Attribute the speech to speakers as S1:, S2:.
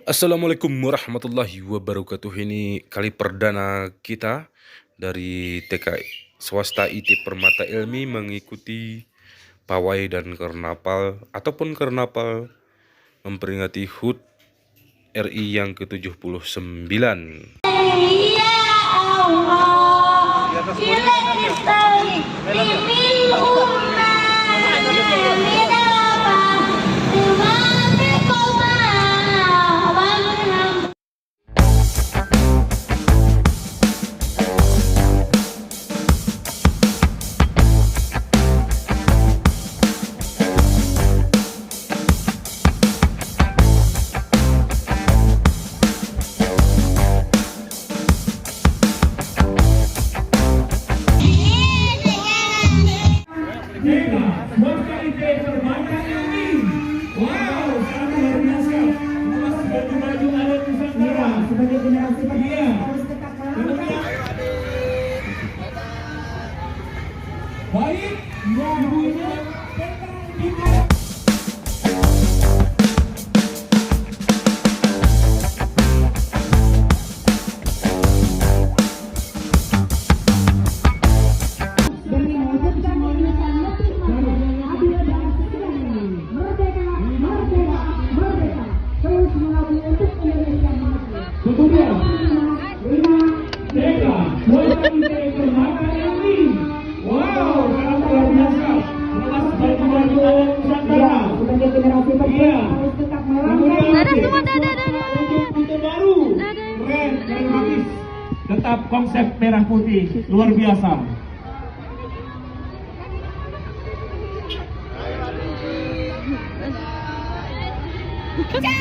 S1: Assalamualaikum warahmatullahi wabarakatuh. Ini kali perdana kita dari TK Swasta IT Permata Ilmi mengikuti pawai dan karnaval ataupun karnaval memperingati HUT RI yang ke-79.
S2: Sebagai generasi penerus harus tetap melakukan. Baik, ibu-ibu kita. Demi mewujudkan Indonesia lebih maju, adil dan sejahtera. Merdeka, merdeka, merdeka. Terus mengabdi untuk Indonesia maju. Kemudian, Deka, Swasta IT Permata Ilmi. Wow, sangat luar biasa. Lepas baju-baju Nusantara. Sebagai generasi penerus harus tetap melakukan. Untuk baru, keren dan habis. Tetap konsep merah putih, luar biasa.
S3: Eca!